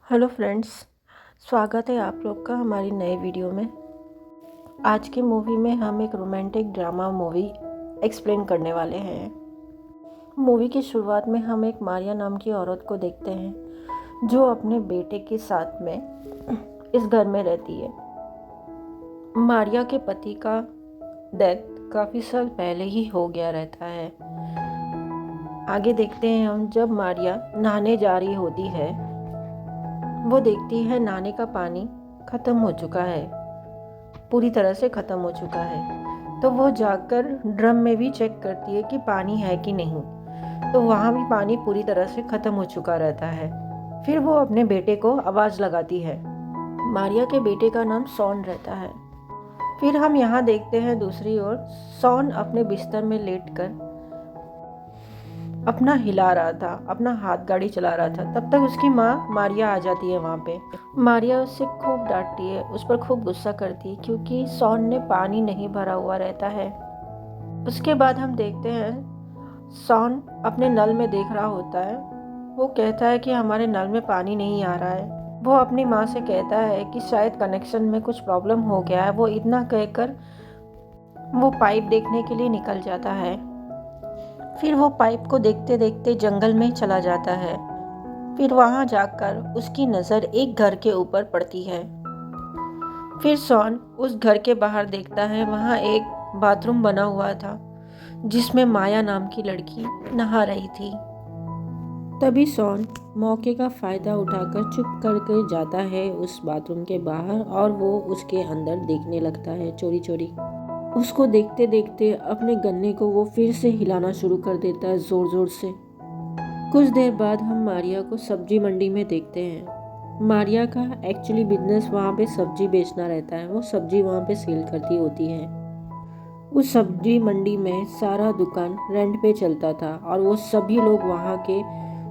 Hello friends, स्वागत है आप लोग का हमारी नए वीडियो में। आज की मूवी में हम एक रोमांटिक ड्रामा मूवी एक्सप्लेन करने वाले हैं। मूवी की शुरुआत में हम एक मारिया नाम की औरत को देखते हैं जो अपने बेटे के साथ में इस घर में रहती है। मारिया के पति का डेथ काफ़ी साल पहले ही हो गया रहता है। आगे देखते हैं हम, जब मारिया नहाने जा रही होती है वो देखती है नहाने का पानी ख़त्म हो चुका है, पूरी तरह से ख़त्म हो चुका है। तो वो जाकर ड्रम में भी चेक करती है कि पानी है कि नहीं, तो वहाँ भी पानी पूरी तरह से ख़त्म हो चुका रहता है। फिर वो अपने बेटे को आवाज़ लगाती है। मारिया के बेटे का नाम सॉन रहता है। फिर हम यहाँ देखते हैं दूसरी ओर, सॉन अपने बिस्तर में लेटकर अपना हिला रहा था, अपना हाथ गाड़ी चला रहा था। तब तक उसकी माँ मारिया आ जाती है वहाँ पे। मारिया उससे खूब डांटती है, उस पर खूब गुस्सा करती है क्योंकि सॉन ने पानी नहीं भरा हुआ रहता है। उसके बाद हम देखते हैं सॉन अपने नल में देख रहा होता है। वो कहता है कि हमारे नल में पानी नहीं आ रहा है। वो अपनी माँ से कहता है कि शायद कनेक्शन में कुछ प्रॉब्लम हो गया है। वो इतना कहकर वो पाइप देखने के लिए निकल जाता है। फिर वो पाइप को देखते देखते जंगल में चला जाता है। फिर वहाँ जाकर उसकी नज़र एक घर के ऊपर पड़ती है। फिर सॉन उस घर के बाहर देखता है, वहाँ एक बाथरूम बना हुआ था जिसमें माया नाम की लड़की नहा रही थी। तभी सॉन मौके का फ़ायदा उठाकर चुप करके जाता है उस बाथरूम के बाहर और वो उसके अंदर देखने लगता है चोरी चोरी। उसको देखते देखते अपने गन्ने को वो फिर से हिलाना शुरू कर देता है ज़ोर ज़ोर से। कुछ देर बाद हम मारिया को सब्जी मंडी में देखते हैं। मारिया का एक्चुअली बिजनेस वहाँ पे सब्जी बेचना रहता है। वो सब्जी वहाँ पे सेल करती होती है। उस सब्जी मंडी में सारा दुकान रेंट पे चलता था और वो सभी लोग वहाँ के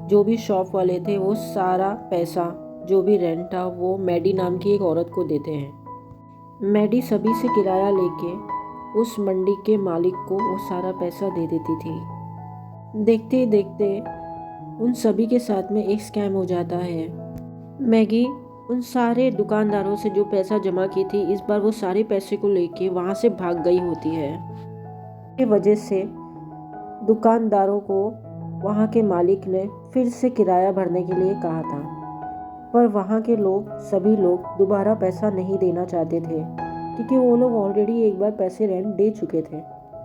जो भी शॉप वाले थे वो सारा पैसा जो भी रेंट था वो मैडी नाम की एक औरत को देते हैं। मैडी सभी से किराया लेके उस मंडी के मालिक को वो सारा पैसा दे देती थी। देखते देखते उन सभी के साथ में एक स्कैम हो जाता है। मैगी उन सारे दुकानदारों से जो पैसा जमा की थी, इस बार वो सारे पैसे को लेके वहाँ से भाग गई होती है। इस वजह से दुकानदारों को वहाँ के मालिक ने फिर से किराया भरने के लिए कहा था, पर वहाँ के सभी लोग दोबारा पैसा नहीं देना चाहते थे क्योंकि वो लोग ऑलरेडी एक बार पैसे रेंट दे चुके थे।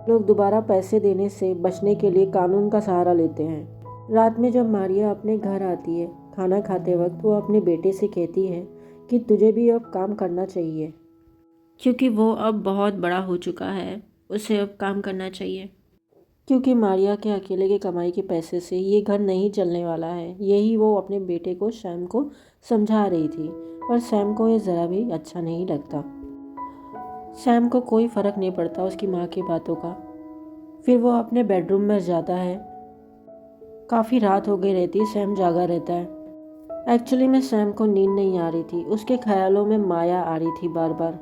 लोग दोबारा पैसे देने से बचने के लिए कानून का सहारा लेते हैं। रात में जब मारिया अपने घर आती है, खाना खाते वक्त वो अपने बेटे से कहती है कि तुझे भी अब काम करना चाहिए क्योंकि वो अब बहुत बड़ा हो चुका है, उसे अब काम करना चाहिए। क्योंकि मारिया के अकेले के कमाई के पैसे से ये घर नहीं चलने वाला है। यही वो अपने बेटे को सैम को समझा रही थी, पर सैम को ये ज़रा भी अच्छा नहीं लगता। सैम को कोई फ़र्क नहीं पड़ता उसकी माँ की बातों का। फिर वो अपने बेडरूम में जाता है। काफ़ी रात हो गई रहती है, सैम जागा रहता है। एक्चुअली में सैम को नींद नहीं आ रही थी, उसके ख्यालों में माया आ रही थी बार बार।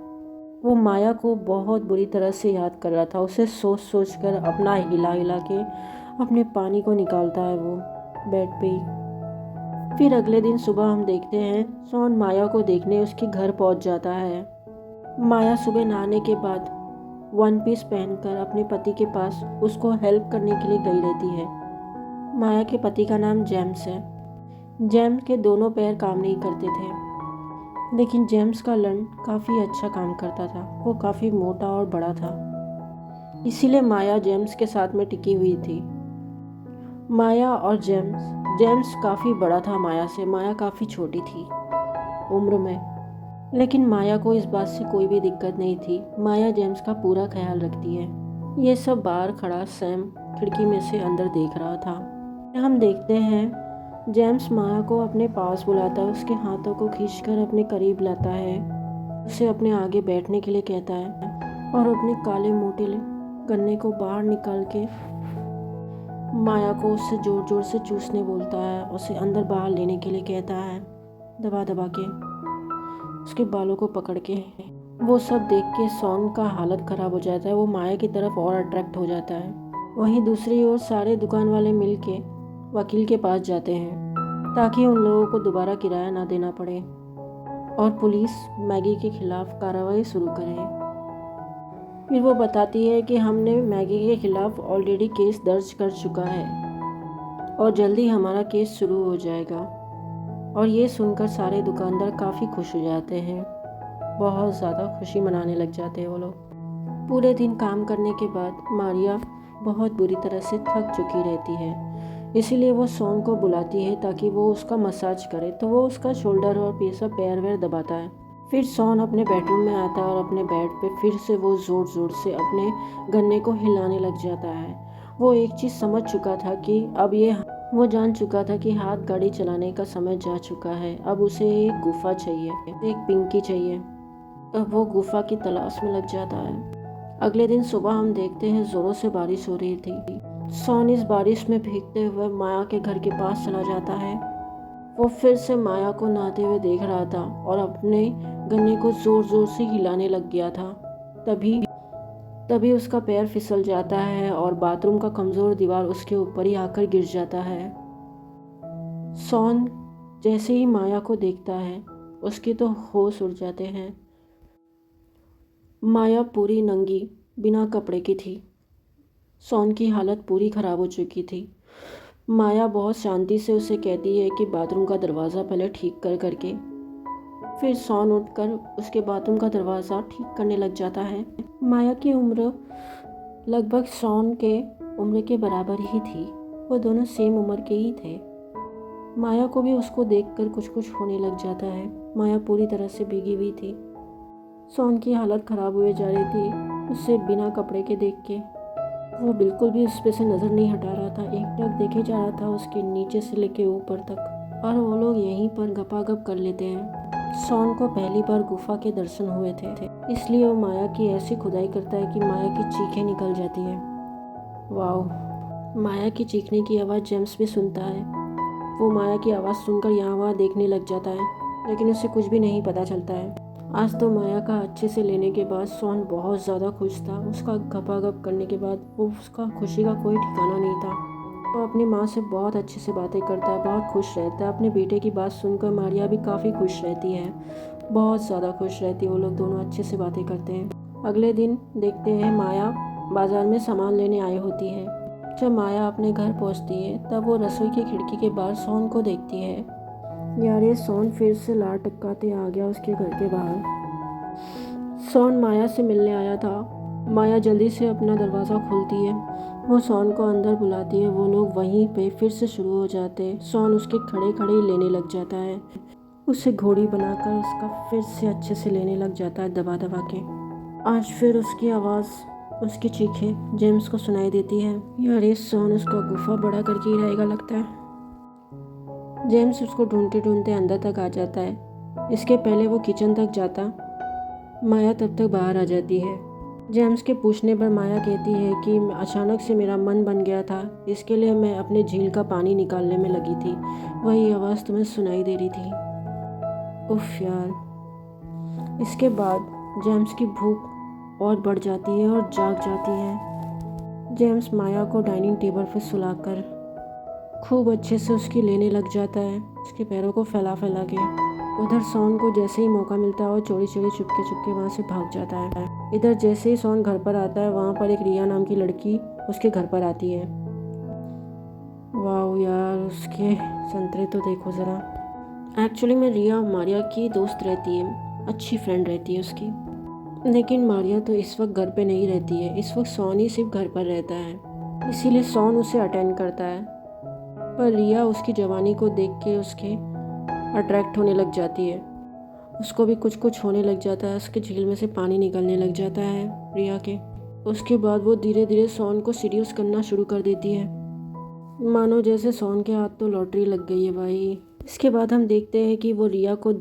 वो माया को बहुत बुरी तरह से याद कर रहा था। उसे सोच सोच कर अपना हिला हिला के अपने पानी को निकालता है वो बेड पे ही। फिर अगले दिन सुबह हम देखते हैं सॉन माया को देखने उसके घर पहुंच जाता है। माया सुबह नहाने के बाद वन पीस पहनकर अपने पति के पास उसको हेल्प करने के लिए गई रहती है। माया के पति का नाम जेम्स है। जेम्स के दोनों पैर काम नहीं करते थे, लेकिन जेम्स का लंड काफ़ी अच्छा काम करता था। वो काफ़ी मोटा और बड़ा था, इसीलिए माया जेम्स के साथ में टिकी हुई थी। माया और जेम्स काफ़ी बड़ा था माया से। माया काफ़ी छोटी थी उम्र में, लेकिन माया को इस बात से कोई भी दिक्कत नहीं थी। माया जेम्स का पूरा ख्याल रखती है। ये सब बाहर खड़ा सैम खिड़की में से अंदर देख रहा था। हम देखते हैं जेम्स माया को अपने पास बुलाता है, उसके हाथों को खींचकर अपने करीब लाता है, उसे अपने आगे बैठने के लिए कहता है और अपने काले मोटे गन्ने को बाहर निकाल के माया को उससे ज़ोर ज़ोर से चूसने बोलता है। उसे अंदर बाहर लेने के लिए कहता है, दबा दबा के उसके बालों को पकड़ के। वो सब देख के सॉन का हालत ख़राब हो जाता है। वो माया की तरफ और अट्रैक्ट हो जाता है। वहीं दूसरी ओर सारे दुकान वाले मिल के वकील के पास जाते हैं। ताकि उन लोगों को दोबारा किराया ना देना पड़े और पुलिस मैगी के खिलाफ कार्रवाई शुरू करे। फिर वो बताती है कि हमने मैगी के खिलाफ ऑलरेडी केस दर्ज कर चुका है और जल्दी हमारा केस शुरू हो जाएगा। और ये सुनकर सारे दुकानदार काफ़ी खुश हो जाते हैं, बहुत ज़्यादा खुशी मनाने लग जाते हैं वो लोग। पूरे दिन काम करने के बाद मारिया बहुत बुरी तरह से थक चुकी रहती है, इसीलिए वो सॉन को बुलाती है ताकि वो उसका मसाज करे। तो वो उसका शोल्डर और पैर वैर दबाता है। फिर सॉन अपने बेडरूम में आता है और अपने बेड पे फिर से वो ज़ोर ज़ोर से अपने गन्ने को हिलाने लग जाता है। वो एक चीज़ समझ चुका था कि वो जान चुका था कि हाथ गाड़ी चलाने का समय जा चुका है। अब उसे एक गुफा चाहिए, एक पिंकी चाहिए। अब वो गुफा की तलाश में लग जाता है। अगले दिन सुबह हम देखते हैं ज़ोरों से बारिश हो रही थी। सॉन इस बारिश में भीगते हुए माया के घर के पास चला जाता है। वो फिर से माया को नहाते हुए देख रहा था और अपने गन्ने को ज़ोर ज़ोर से हिलाने लग गया था। तभी उसका पैर फिसल जाता है और बाथरूम का कमज़ोर दीवार उसके ऊपर ही आकर गिर जाता है। सॉन जैसे ही माया को देखता है उसके तो होश उड़ जाते हैं। माया पूरी नंगी बिना कपड़े की थी। सॉन की हालत पूरी ख़राब हो चुकी थी। माया बहुत शांति से उसे कहती है कि बाथरूम का दरवाज़ा पहले ठीक करके। फिर सॉन उठकर उसके बाथरूम का दरवाज़ा ठीक करने लग जाता है। माया की उम्र लगभग सॉन के उम्र के बराबर ही थी। वो दोनों सेम उम्र के ही थे। माया को भी उसको देखकर कुछ कुछ होने लग जाता है। माया पूरी तरह से भीगी हुई थी। सॉन की हालत ख़राब हुए जा रही थी उससे बिना कपड़े के देख के। वो बिल्कुल भी उस पे से नज़र नहीं हटा रहा था। एकटक देखे जा रहा था उसके नीचे से लेके ऊपर तक। और वो लोग यहीं पर गपागप कर लेते हैं। सॉन को पहली बार गुफा के दर्शन हुए थे, इसलिए वो माया की ऐसी खुदाई करता है कि माया की चीखें निकल जाती हैं। वाह! माया की चीखने की आवाज़ जेम्स भी सुनता है। वो माया की आवाज़ सुनकर यहाँ वहाँ देखने लग जाता है, लेकिन उसे कुछ भी नहीं पता चलता है। आज तो माया का अच्छे से लेने के बाद सॉन बहुत ज़्यादा खुश था। उसका गपागप करने के बाद उसका खुशी का कोई ठिकाना नहीं था। वो अपनी माँ से बहुत अच्छे से बातें करता है, बहुत खुश रहता है। अपने बेटे की बात सुनकर मारिया भी काफ़ी खुश रहती है, बहुत ज़्यादा खुश रहती है। वो लोग दोनों अच्छे से बातें करते हैं। अगले दिन देखते हैं माया बाज़ार में सामान लेने आई होती है। जब माया अपने घर पहुंचती है तब वो रसोई की खिड़की के बाहर सॉन को देखती है। यार ये सॉन फिर से लार टपकाते आ गया उसके घर के बाहर। सॉन माया से मिलने आया था। माया जल्दी से अपना दरवाज़ा खोलती है। वो सॉन को अंदर बुलाती है। वो लोग वहीं पे फिर से शुरू हो जाते हैं। सॉन उसके खड़े खड़े ही लेने लग जाता है। उसे घोड़ी बनाकर उसका फिर से अच्छे से लेने लग जाता है, दबा दबा के। आज फिर उसकी आवाज़, उसकी चीखें जेम्स को सुनाई देती है। यार ये सॉन उसका गुफा बड़ा करके ही रहेगा लगता है। जेम्स उसको ढूंढते ढूंढते अंदर तक आ जाता है। इसके पहले वो किचन तक जाता, माया तब तक बाहर आ जाती है। जेम्स के पूछने पर माया कहती है कि अचानक से मेरा मन बन गया था, इसके लिए मैं अपने झील का पानी निकालने में लगी थी। वही आवाज़ तुम्हें सुनाई दे रही थी। उफ यार। इसके बाद जेम्स की भूख और बढ़ जाती है और जाग जाती है। जेम्स माया को डाइनिंग टेबल पर सुलाकर खूब अच्छे से उसकी लेने लग जाता है, उसके पैरों को फैला फैला के। उधर सॉन को जैसे ही मौका मिलता है वो चोरी चोरी चुपके चुपके वहाँ से भाग जाता है। इधर जैसे ही सॉन घर पर आता है वहाँ पर एक रिया नाम की लड़की उसके घर पर आती है। वाह यार, उसके संतरे तो देखो ज़रा। एक्चुअली में रिया मारिया की दोस्त रहती है, अच्छी फ्रेंड रहती है उसकी। लेकिन मारिया तो इस वक्त घर पे नहीं रहती है। इस वक्त सॉन ही सिर्फ घर पर रहता है, इसीलिए सॉन उसे अटेंड करता है। पर रिया उसकी जवानी को देख के उसके अट्रैक्ट होने लग जाती है। उसको भी कुछ कुछ होने लग जाता है। उसके झील में से पानी निकलने लग जाता है रिया के। उसके बाद वो धीरे धीरे सॉन को सीड्यूस करना शुरू कर देती है, मानो जैसे सॉन के हाथ तो लॉटरी लग गई है भाई। इसके बाद हम देखते हैं कि वो रिया को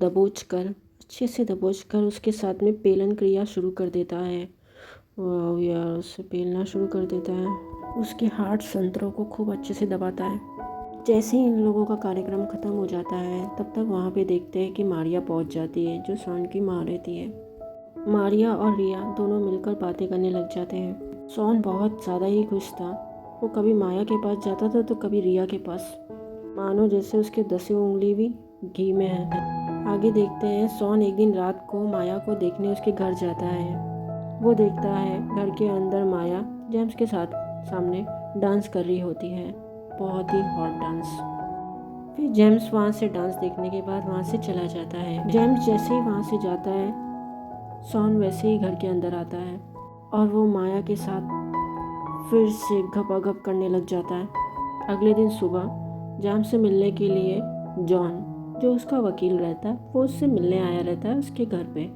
अच्छे से दबोच कर उसके साथ में पेलन क्रिया शुरू कर देता है। वाह यार, उसे पेलना शुरू कर देता है। उसके हार्ट संतरों को खूब अच्छे से दबाता है। जैसे ही इन लोगों का कार्यक्रम ख़त्म हो जाता है तब तक वहाँ पे देखते हैं कि मारिया पहुँच जाती है, जो सॉन की माँ रहती है। मारिया और रिया दोनों मिलकर बातें करने लग जाते हैं। सॉन बहुत ज़्यादा ही खुश था। वो कभी माया के पास जाता था तो कभी रिया के पास। मानो जैसे उसके 10 उंगली भी घी में है। आगे देखते हैं, सॉन एक दिन रात को माया को देखने उसके घर जाता है। वो देखता है घर के अंदर माया जेम्स के साथ सामने डांस कर रही होती है, बहुत ही हॉट डांस। फिर जेम्स वहाँ से डांस देखने के बाद वहाँ से चला जाता है। जेम्स जैसे ही वहाँ से जाता है, सॉन वैसे ही घर के अंदर आता है और वो माया के साथ फिर से घपाघप करने लग जाता है। अगले दिन सुबह जेम्स से मिलने के लिए जॉन, जो उसका वकील रहता है, वो उससे मिलने आया रहता है उसके घर पे।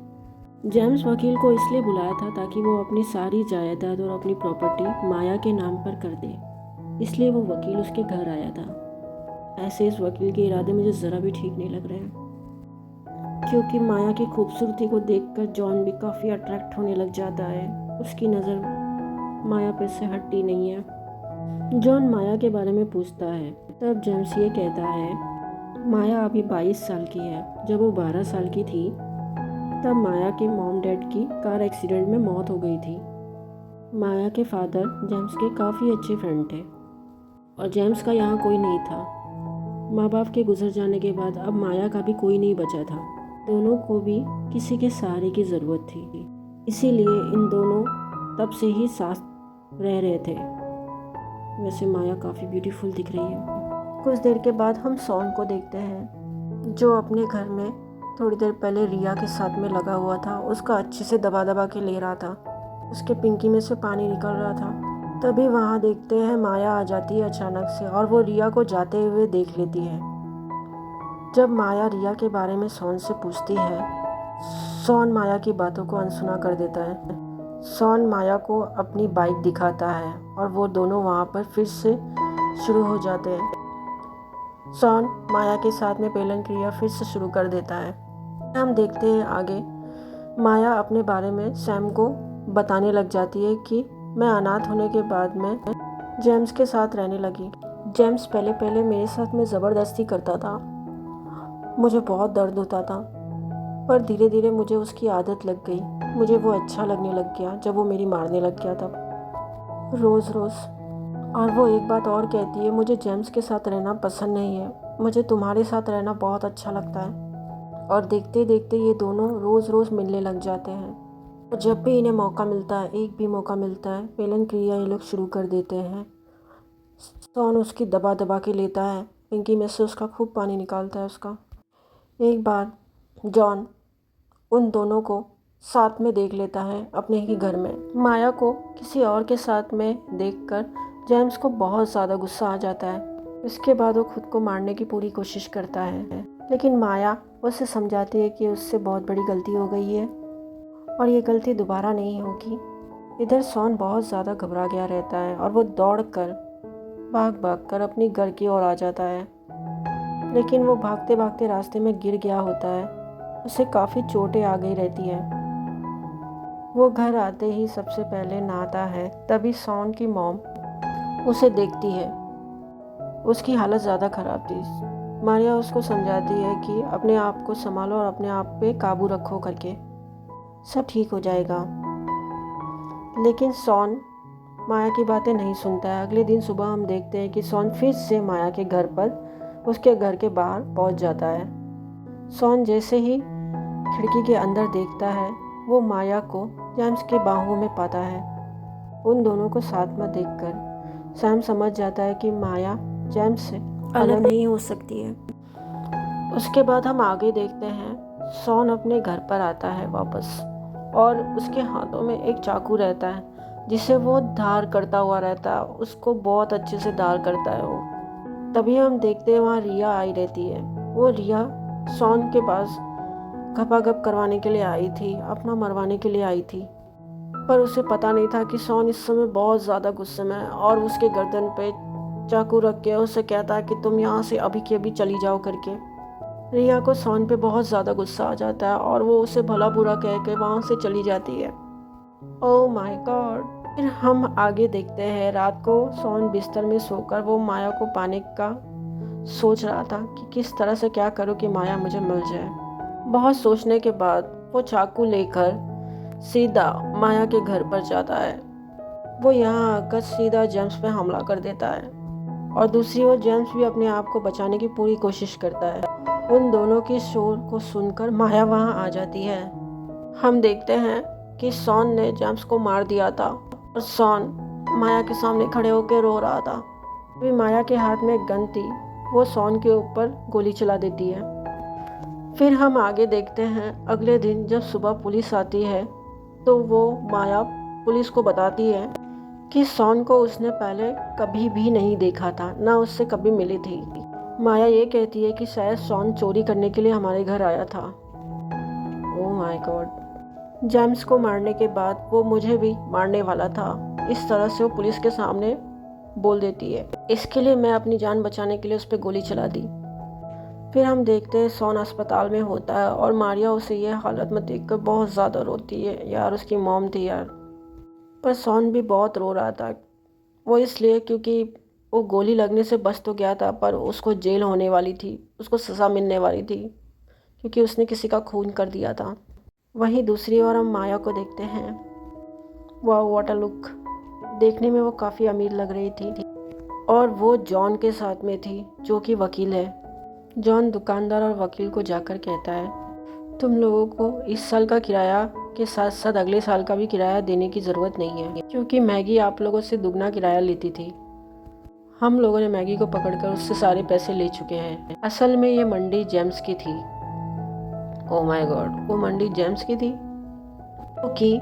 जेम्स वकील को इसलिए बुलाया था ताकि वो अपनी सारी जायदाद और अपनी प्रॉपर्टी माया के नाम पर कर दे, इसलिए वो वकील उसके घर आया था। ऐसे इस वकील के इरादे मुझे ज़रा भी ठीक नहीं लग रहे हैं, क्योंकि माया की खूबसूरती को देखकर जॉन भी काफ़ी अट्रैक्ट होने लग जाता है। उसकी नज़र माया पे से हटती नहीं है। जॉन माया के बारे में पूछता है, तब जेम्स ये कहता है माया अभी 22 साल की है। जब वो 12 साल की थी तब माया के मॉम डैड की कार एक्सीडेंट में मौत हो गई थी। माया के फादर जेम्स के काफ़ी अच्छे फ्रेंड थे और जेम्स का यहाँ कोई नहीं था। माँ बाप के गुजर जाने के बाद अब माया का भी कोई नहीं बचा था। दोनों को भी किसी के सहारे की ज़रूरत थी, इसीलिए इन दोनों तब से ही साथ रह रहे थे। वैसे माया काफ़ी ब्यूटीफुल दिख रही है। कुछ देर के बाद हम सॉन को देखते हैं, जो अपने घर में थोड़ी देर पहले रिया के साथ में लगा हुआ था। उसका अच्छे से दबा दबा के ले रहा था, उसके पिंकी में से पानी निकल रहा था। तभी वहाँ देखते हैं माया आ जाती है अचानक से और वो रिया को जाते हुए देख लेती है। जब माया रिया के बारे में सॉन से पूछती है, सॉन माया की बातों को अनसुना कर देता है। सॉन माया को अपनी बाइक दिखाता है और वो दोनों वहाँ पर फिर से शुरू हो जाते हैं। सॉन माया के साथ में पेलन क्रिया फिर से शुरू कर देता है। हम देखते हैं आगे माया अपने बारे में सैम को बताने लग जाती है कि मैं अनाथ होने के बाद में जेम्स के साथ रहने लगी। जेम्स पहले पहले मेरे साथ में ज़बरदस्ती करता था, मुझे बहुत दर्द होता था, पर धीरे धीरे मुझे उसकी आदत लग गई। मुझे वो अच्छा लगने लग गया जब वो मेरी मारने लग गया तब रोज़ रोज़। और वो एक बात और कहती है, मुझे जेम्स के साथ रहना पसंद नहीं है, मुझे तुम्हारे साथ रहना बहुत अच्छा लगता है। और देखते देखते ये दोनों रोज़ रोज़ मिलने लग जाते हैं। तो जब भी इन्हें मौका मिलता है, एक भी मौका मिलता है, पेलन क्रिया ये लोग शुरू कर देते हैं। सॉन उसकी दबा दबा के लेता है, पिंकी में से उसका खूब पानी निकालता है उसका। एक बार जॉन उन दोनों को साथ में देख लेता है अपने ही घर में। माया को किसी और के साथ में देखकर जेम्स को बहुत ज़्यादा गुस्सा आ जाता है। इसके बाद वो खुद को मारने की पूरी कोशिश करता है, लेकिन माया उसे समझाती है कि उससे बहुत बड़ी गलती हो गई है और ये गलती दोबारा नहीं होगी। इधर सॉन बहुत ज़्यादा घबरा गया रहता है और वो दौड़कर भाग भाग कर अपनी घर की ओर आ जाता है, लेकिन वो भागते भागते रास्ते में गिर गया होता है। उसे काफ़ी चोटें आ गई रहती है। वो घर आते ही सबसे पहले नहाता है, तभी सॉन की मॉम उसे देखती है। उसकी हालत ज़्यादा ख़राब थी। मारिया उसको समझाती है कि अपने आप को संभालो और अपने आप पे काबू रखो करके, सब ठीक हो जाएगा। लेकिन सॉन माया की बातें नहीं सुनता है। अगले दिन सुबह हम देखते हैं कि सॉन फिर से माया के घर पर उसके घर के बाहर पहुंच जाता है। सॉन जैसे ही खिड़की के अंदर देखता है, वो माया को जेम्स के बाहों में पाता है। उन दोनों को साथ में देखकर सैम समझ जाता है कि माया जेम्स से अलग नहीं हो सकती है। उसके बाद हम आगे देखते हैं, सॉन अपने घर पर आता है वापस और उसके हाथों में एक चाकू रहता है जिसे वो धार करता हुआ रहता है। उसको बहुत अच्छे से धार करता है वो। तभी हम देखते हैं वहाँ रिया आई रहती है। वो रिया सॉन के पास घपाघप करवाने के लिए आई थी, अपना मरवाने के लिए आई थी, पर उसे पता नहीं था कि सॉन इस समय बहुत ज़्यादा गुस्से में है और उसके गर्दन पे चाकू रख के उसे कहता है कि तुम यहाँ से अभी की अभी चली जाओ करके। रिया को सॉन पे बहुत ज़्यादा गुस्सा आ जाता है और वो उसे भला बुरा कह के वहाँ से चली जाती है। Oh my God. फिर हम आगे देखते हैं, रात को सॉन बिस्तर में सोकर वो माया को पाने का सोच रहा था कि किस तरह से क्या करूँ कि माया मुझे मिल जाए। बहुत सोचने के बाद वो चाकू लेकर सीधा माया के घर पर जाता है। वो यहाँ आकर सीधा जेम्स पे हमला कर देता है और दूसरी ओर जेम्स भी अपने आप को बचाने की पूरी कोशिश करता है। उन दोनों के शोर को सुनकर माया वहाँ आ जाती है। हम देखते हैं कि शॉन ने जेम्स को मार दिया था और शॉन माया के सामने खड़े होकर रो रहा था। अभी माया के हाथ में एक गन थी, वो शॉन के ऊपर गोली चला देती है। फिर हम आगे देखते हैं, अगले दिन जब सुबह पुलिस आती है तो वो माया पुलिस को बताती है कि शॉन को उसने पहले कभी भी नहीं देखा था, ना उससे कभी मिली थी। माया ये कहती है कि शायद शॉन चोरी करने के लिए हमारे घर आया था। Oh my God. जेम्स को मारने के बाद वो मुझे भी मारने वाला था, इस तरह से वो पुलिस के सामने बोल देती है। इसके लिए मैं अपनी जान बचाने के लिए उस पर गोली चला दी। फिर हम देखते हैं शॉन अस्पताल में होता है और मारिया उसे ये हालत में देखकर बहुत ज़्यादा रोती है। यार उसकी मॉम थी यार। पर शॉन भी बहुत रो रहा था, वो इसलिए क्योंकि वो गोली लगने से बच तो गया था, पर उसको जेल होने वाली थी, उसको सज़ा मिलने वाली थी क्योंकि उसने किसी का खून कर दिया था। वहीं दूसरी ओर हम माया को देखते हैं। वाह व्हाट अ लुक। देखने में वो काफ़ी अमीर लग रही थी और वो जॉन के साथ में थी जो कि वकील है। जॉन दुकानदार और वकील को जाकर कहता है, तुम लोगों को इस साल का किराया के साथ साथ अगले साल का भी किराया देने की ज़रूरत नहीं है, क्योंकि मैगी आप लोगों से दुगना किराया लेती थी। हम लोगों ने मैगी को पकड़कर उससे सारे पैसे ले चुके हैं। असल में ये मंडी जेम्स की थी। ओह माय गॉड, वो मंडी जेम्स की थी क्योंकि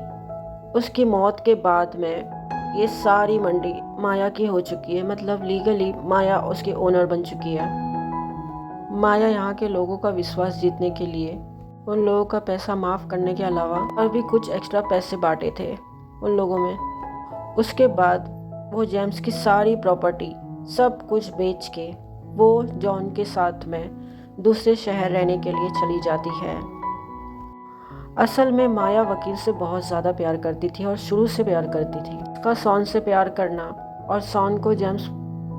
उसकी मौत के बाद में ये सारी मंडी माया की हो चुकी है। मतलब लीगली माया उसकी ओनर बन चुकी है। माया यहाँ के लोगों का विश्वास जीतने के लिए उन लोगों का पैसा माफ़ करने के अलावा और भी कुछ एक्स्ट्रा पैसे बांटे थे उन लोगों में। उसके बाद वो जेम्स की सारी प्रॉपर्टी सब कुछ बेच के वो जॉन के साथ में दूसरे शहर रहने के लिए चली जाती है। असल में माया वकील से बहुत ज़्यादा प्यार करती थी और शुरू से प्यार करती थी। उसका शॉन से प्यार करना और शॉन को जेम्स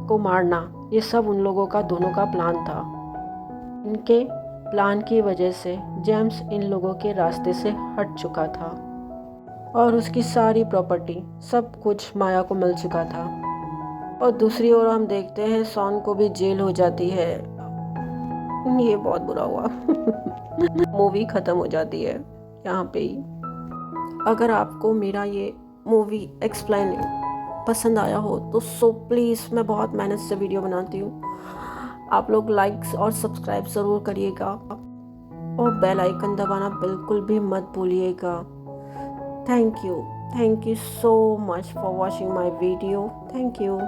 को मारना, ये सब उन लोगों का दोनों का प्लान था। इनके प्लान की वजह से जेम्स इन लोगों के रास्ते से हट चुका था और उसकी सारी प्रॉपर्टी सब कुछ माया को मिल चुका था। और दूसरी ओर हम देखते हैं शॉन को भी जेल हो जाती है। ये बहुत बुरा हुआ। मूवी ख़त्म हो जाती है यहाँ पे ही। अगर आपको मेरा ये मूवी एक्सप्लेनिंग पसंद आया हो तो सो प्लीज़, मैं बहुत मेहनत से वीडियो बनाती हूँ, आप लोग लाइक्स और सब्सक्राइब ज़रूर करिएगा और बेल आइकन दबाना बिल्कुल भी मत भूलिएगा। Thank you so much for watching my video. Thank you.